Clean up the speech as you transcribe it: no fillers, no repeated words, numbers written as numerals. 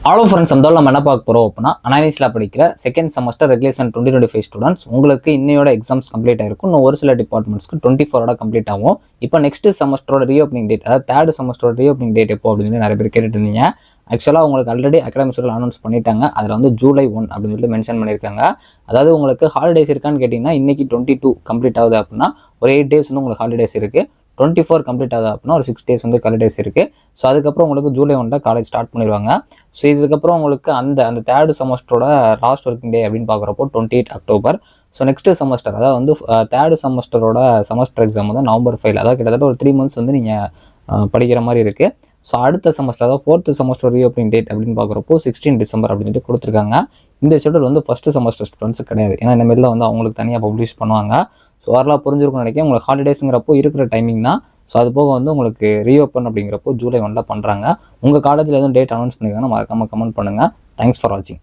Hello friends, நம்ம என்ன பார்க்க போகிறோம் அப்படின்னா, அனாலிசிஸில் படிக்கிற செகண்ட் செமஸ்டர் ரெகுலேஷன் 2025 ஸ்டூடெண்ட்ஸ் உங்களுக்கு இன்னையோட எக்ஸாம்ஸ் கம்ப்ளீட் ஆயிருக்கும். இன்னும் ஒரு சில டிபார்ட்மெண்ட்ஸ்க்கு 24 கம்ப்ளீட் ஆகும். இப்போ நெக்ஸ்ட் செமஸ்டரோட ரீஓப்பனிங் டேட், அதாவது தேர்ட் செமஸ்டரோட ரீஓப்பனிங் டேட் எப்போ அப்படின்னு நிறைய பேர் கேட்டுட்டு இருந்தீங்க. ஆக்சுவலாக உங்களுக்கு ஆல்ரெடி அகாடமிக் ஷெட்யூல் அனௌன்ஸ் பண்ணிட்டாங்க. அதில் வந்து ஜூலை 1 அப்படின்னு சொல்லிட்டு மென்ஷன் பண்ணியிருக்காங்க. அதாவது உங்களுக்கு ஹாலிடேஸ் இருக்கான்னு கேட்டிங்கன்னா, இன்னைக்கு 22 கம்ப்ளீட் ஆகுது அப்படின்னா ஒரு 8 டேஸ் வந்து உங்களுக்கு ஹாலிடேஸ் இருக்குது. 24 கம்ப்ளீட் ஆகுது அப்படின்னா ஒரு 6 டேஸ் வந்து ஹாலிடேஸ் இருக்குது. ஸோ அதுக்கப்புறம் உங்களுக்கு ஜூலை 1 காலேஜ் ஸ்டார்ட் பண்ணிடுவாங்க. ஸோ இதுக்கப்புறம் உங்களுக்கு அந்த தேர்ட் செமஸ்டரோட லாஸ்ட் ஒர்க்கிங் டே அப்படின்னு பார்க்குறப்போ 28 அக்டோபர். ஸோ நெக்ஸ்ட் செமஸ்டர், அதாவது வந்து தேர்ட் செமஸ்டரோட செமஸ்டர் எக்ஸாம் வந்து நவம்பர் 5, அதாவது கிட்டத்தட்ட ஒரு 3 months வந்து நீங்கள் படிக்கிற மாதிரி இருக்குது. ஸோ அடுத்த செமஸ்டர், அதாவது ஃபோர்த் செமஸ்டர் ரீஓப்பனிங் டேட் அப்படின்னு பார்க்குறப்போ 16 டிசம்பர் அப்படின்னு சொல்லிட்டு கொடுத்துருக்காங்க. இந்த ஷெட்யூல் வந்து ஃபஸ்ட் செமஸ்டர் ஸ்டூடெண்ட்ஸ் கிடையாது. ஏன்னா இந்த மாதிரிலாம் வந்து அவங்களுக்கு தனியாக பப்ளிஷ் பண்ணுவாங்க. ஸோ வரலாம் புரிஞ்சிருக்கும்னு நினைக்கிறேன். உங்களுக்கு ஹாலிடேஸுங்கிறப்போ இருக்கிற டைமிங் தான். ஸோ அது போக வந்து உங்களுக்கு ரீஓப்பன் அப்படிங்கிறப்போ ஜூலை 1 பண்ணுறாங்க. உங்கள் காலேஜில் எதுவும் டேட் அனௌன்ஸ் பண்ணியிருக்காங்கன்னா மறக்காமல் கமெண்ட் பண்ணுங்கள். தேங்க்ஸ் ஃபார் வாட்சிங்.